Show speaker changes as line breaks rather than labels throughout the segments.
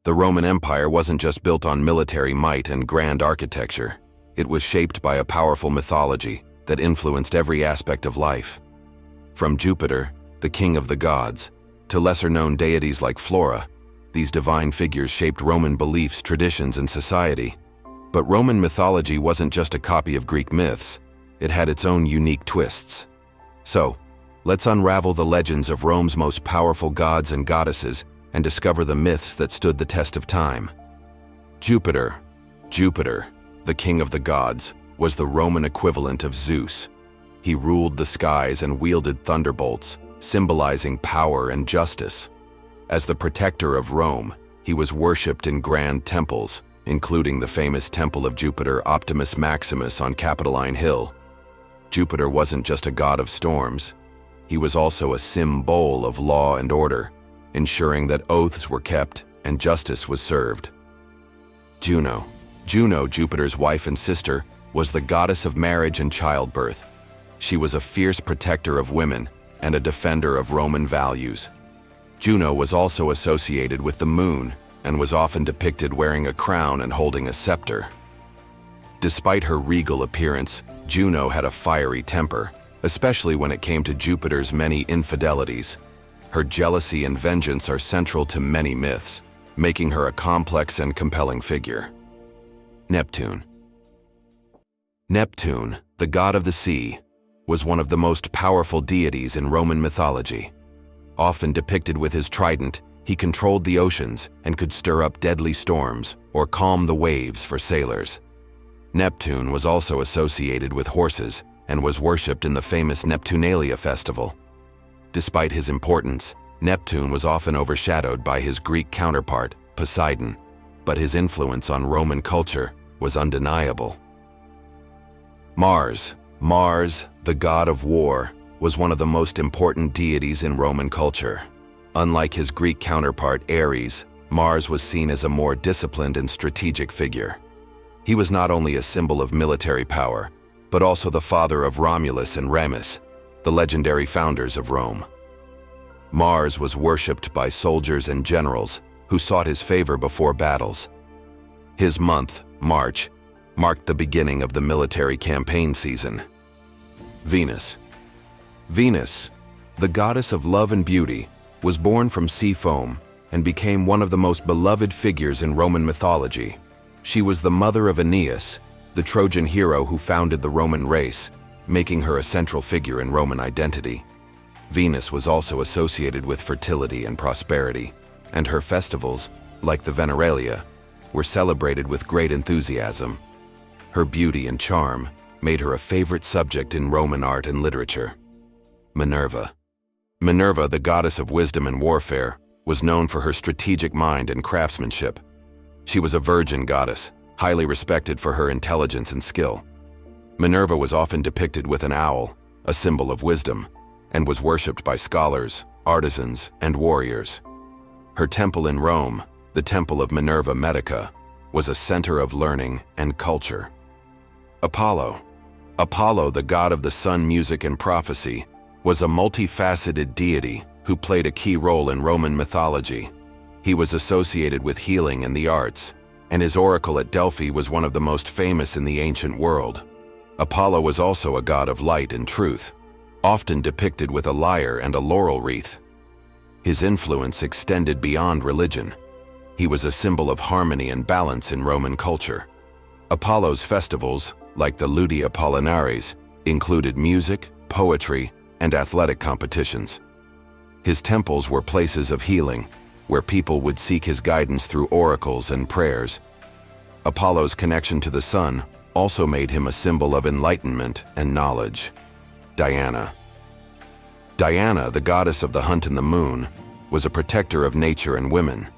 The Roman Empire wasn't just built on military might and grand architecture. It was shaped by a powerful mythology that influenced every aspect of life. From Jupiter, the king of the gods, to lesser-known deities like Flora, these divine figures shaped Roman beliefs, traditions, and society. But Roman mythology wasn't just a copy of Greek myths. It had its own unique twists. So, let's unravel the legends of Rome's most powerful gods and goddesses and discover the myths that stood the test of time. Jupiter, the king of the gods, was the Roman equivalent of Zeus. He ruled the skies and wielded thunderbolts, symbolizing power and justice. As the protector of Rome, he was worshipped in grand temples, including the famous Temple of Jupiter Optimus Maximus on Capitoline Hill. Jupiter wasn't just a god of storms. He was also a symbol of law and order, ensuring that oaths were kept and justice was served. Juno, Jupiter's wife and sister, was the goddess of marriage and childbirth. She was a fierce protector of women and a defender of Roman values. Juno was also associated with the moon and was often depicted wearing a crown and holding a scepter. Despite her regal appearance, Juno had a fiery temper, especially when it came to Jupiter's many infidelities. Her jealousy and vengeance are central to many myths, making her a complex and compelling figure. Neptune, the god of the sea, was one of the most powerful deities in Roman mythology. Often depicted with his trident, he controlled the oceans and could stir up deadly storms or calm the waves for sailors. Neptune was also associated with horses and was worshipped in the famous Neptunalia festival. Despite his importance, Neptune was often overshadowed by his Greek counterpart, Poseidon, but his influence on Roman culture was undeniable. Mars, the god of war, was one of the most important deities in Roman culture. Unlike his Greek counterpart Ares, Mars was seen as a more disciplined and strategic figure. He was not only a symbol of military power, but also the father of Romulus and Remus, the legendary founders of Rome. Mars was worshipped by soldiers and generals who sought his favor before battles. His month, March, marked the beginning of the military campaign season. Venus, the goddess of love and beauty, was born from sea foam and became one of the most beloved figures in Roman mythology. She was the mother of Aeneas, the Trojan hero who founded the Roman race, making her a central figure in Roman identity. Venus was also associated with fertility and prosperity, and her festivals, like the Veneralia, were celebrated with great enthusiasm. Her beauty and charm made her a favorite subject in Roman art and literature. Minerva, the goddess of wisdom and warfare, was known for her strategic mind and craftsmanship. She was a virgin goddess, highly respected for her intelligence and skill. Minerva was often depicted with an owl, a symbol of wisdom, and was worshipped by scholars, artisans, and warriors. Her temple in Rome, the Temple of Minerva Medica, was a center of learning and culture. Apollo, the god of the sun, music, and prophecy, was a multifaceted deity who played a key role in Roman mythology. He was associated with healing and the arts, and his oracle at Delphi was one of the most famous in the ancient world. Apollo was also a god of light and truth, often depicted with a lyre and a laurel wreath. His influence extended beyond religion. He was a symbol of harmony and balance in Roman culture. Apollo's festivals, like the Ludi Apollinaris, included music, poetry, and athletic competitions. His temples were places of healing, where people would seek his guidance through oracles and prayers. Apollo's connection to the sun also made him a symbol of enlightenment and knowledge. Diana, the goddess of the hunt and the moon, was a protector of nature and women.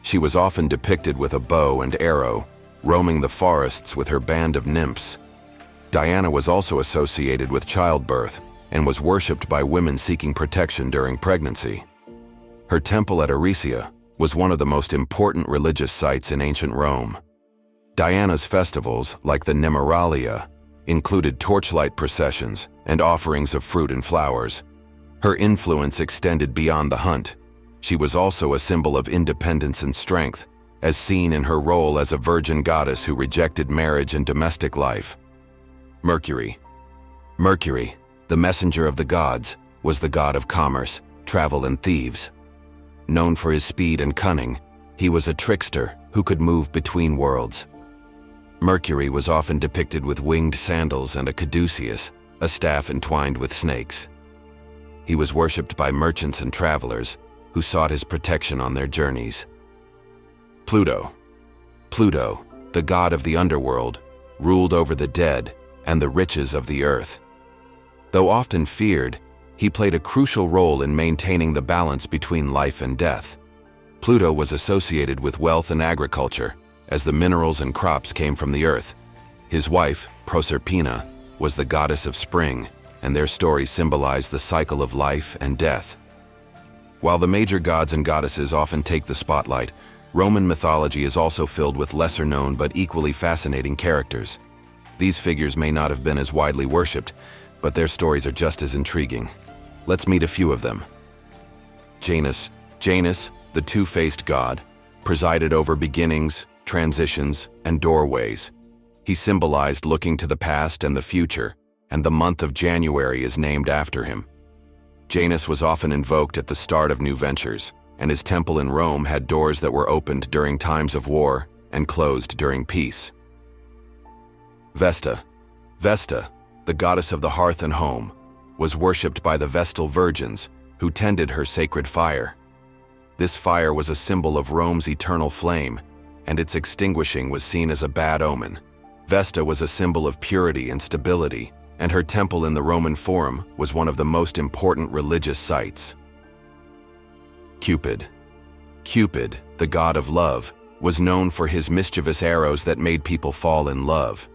She was often depicted with a bow and arrow, roaming the forests with her band of nymphs. Diana was also associated with childbirth and was worshipped by women seeking protection during pregnancy. Her temple at Aricia was one of the most important religious sites in ancient Rome. Diana's festivals, like the Nemeralia, included torchlight processions and offerings of fruit and flowers. Her influence extended beyond the hunt. She was also a symbol of independence and strength, as seen in her role as a virgin goddess who rejected marriage and domestic life. Mercury. Mercury, the messenger of the gods, was the god of commerce, travel, and thieves. Known for his speed and cunning, he was a trickster who could move between worlds. Mercury was often depicted with winged sandals and a caduceus, a staff entwined with snakes. He was worshipped by merchants and travelers who sought his protection on their journeys. Pluto. Pluto, the god of the underworld, ruled over the dead and the riches of the earth. Though often feared, he played a crucial role in maintaining the balance between life and death. Pluto was associated with wealth and agriculture, as the minerals and crops came from the earth. His wife, Proserpina, was the goddess of spring, and their story symbolized the cycle of life and death. While the major gods and goddesses often take the spotlight, Roman mythology is also filled with lesser-known but equally fascinating characters. These figures may not have been as widely worshipped, but their stories are just as intriguing. Let's meet a few of them. Janus. Janus, the two-faced god, presided over beginnings, transitions, and doorways. He symbolized looking to the past and the future, and the month of January is named after him. Janus was often invoked at the start of new ventures, and his temple in Rome had doors that were opened during times of war and closed during peace. Vesta. Vesta, the goddess of the hearth and home, was worshipped by the Vestal virgins, who tended her sacred fire. This fire was a symbol of Rome's eternal flame, and its extinguishing was seen as a bad omen. Vesta was a symbol of purity and stability, and her temple in the Roman Forum was one of the most important religious sites. Cupid. Cupid, the god of love, was known for his mischievous arrows that made people fall in love.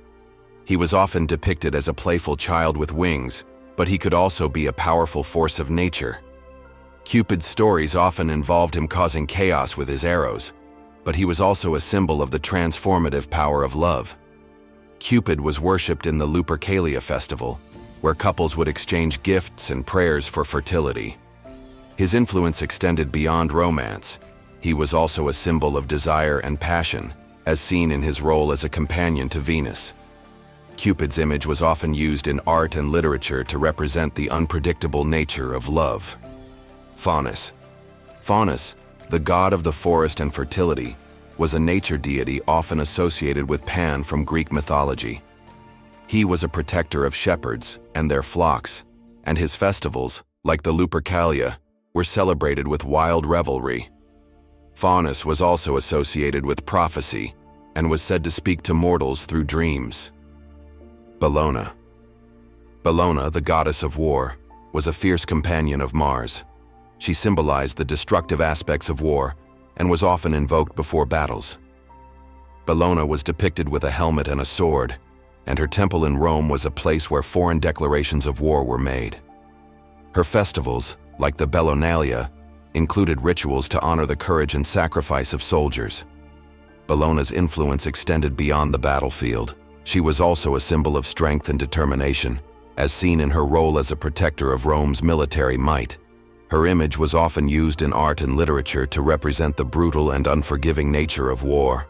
He was often depicted as a playful child with wings, but he could also be a powerful force of nature. Cupid's stories often involved him causing chaos with his arrows, but he was also a symbol of the transformative power of love. Cupid was worshipped in the Lupercalia festival, where couples would exchange gifts and prayers for fertility. His influence extended beyond romance. He was also a symbol of desire and passion, as seen in his role as a companion to Venus. Cupid's image was often used in art and literature to represent the unpredictable nature of love. Faunus. Faunus, the god of the forest and fertility, was a nature deity often associated with Pan from Greek mythology. He was a protector of shepherds and their flocks, and his festivals, like the Lupercalia, were celebrated with wild revelry. Faunus was also associated with prophecy and was said to speak to mortals through dreams. Bellona. Bellona, the goddess of war, was a fierce companion of Mars. She symbolized the destructive aspects of war and was often invoked before battles. Bellona was depicted with a helmet and a sword, and her temple in Rome was a place where foreign declarations of war were made. Her festivals, like the Bellonalia, included rituals to honor the courage and sacrifice of soldiers. Bellona's influence extended beyond the battlefield. She was also a symbol of strength and determination, as seen in her role as a protector of Rome's military might. Her image was often used in art and literature to represent the brutal and unforgiving nature of war.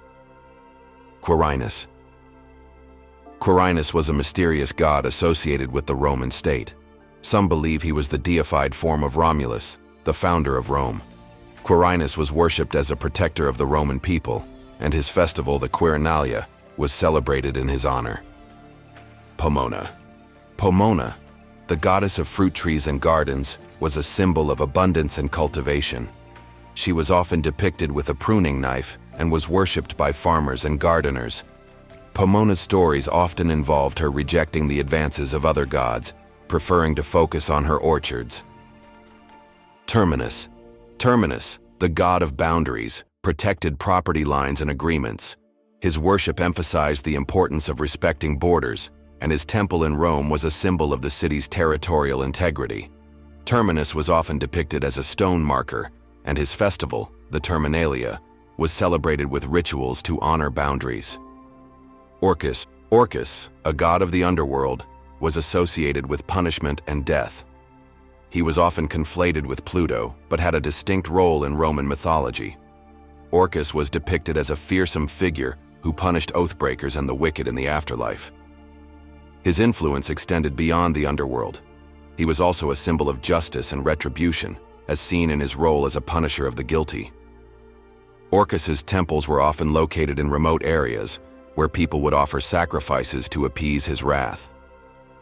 Quirinus. Quirinus was a mysterious god associated with the Roman state. Some believe he was the deified form of Romulus, the founder of Rome. Quirinus was worshipped as a protector of the Roman people, and his festival, the Quirinalia, was celebrated in his honor. Pomona. Pomona, the goddess of fruit trees and gardens, was a symbol of abundance and cultivation. She was often depicted with a pruning knife and was worshipped by farmers and gardeners. Pomona's stories often involved her rejecting the advances of other gods, preferring to focus on her orchards. Terminus. Terminus, the god of boundaries, protected property lines and agreements. His worship emphasized the importance of respecting borders, and his temple in Rome was a symbol of the city's territorial integrity. Terminus was often depicted as a stone marker, and his festival, the Terminalia, was celebrated with rituals to honor boundaries. Orcus. Orcus, a god of the underworld, was associated with punishment and death. He was often conflated with Pluto, but had a distinct role in Roman mythology. Orcus was depicted as a fearsome figure who punished oathbreakers and the wicked in the afterlife. His influence extended beyond the underworld. He was also a symbol of justice and retribution, as seen in his role as a punisher of the guilty. Orcus's temples were often located in remote areas, where people would offer sacrifices to appease his wrath.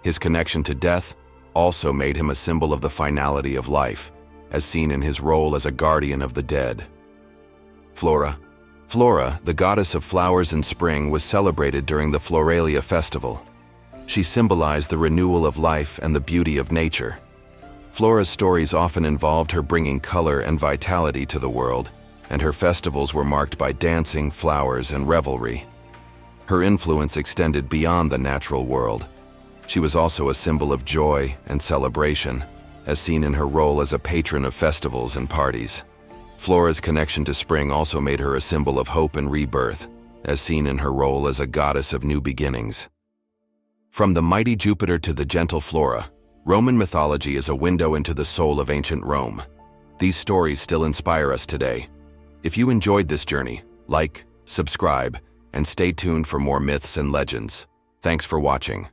His connection to death also made him a symbol of the finality of life, as seen in his role as a guardian of the dead. Flora. Flora, the goddess of flowers and spring, was celebrated during the Floralia festival. She symbolized the renewal of life and the beauty of nature. Flora's stories often involved her bringing color and vitality to the world, and her festivals were marked by dancing, flowers, and revelry. Her influence extended beyond the natural world. She was also a symbol of joy and celebration, as seen in her role as a patron of festivals and parties. Flora's connection to spring also made her a symbol of hope and rebirth, as seen in her role as a goddess of new beginnings. From the mighty Jupiter to the gentle Flora, Roman mythology is a window into the soul of ancient Rome. These stories still inspire us today. If you enjoyed this journey, like, subscribe, and stay tuned for more myths and legends. Thanks for watching.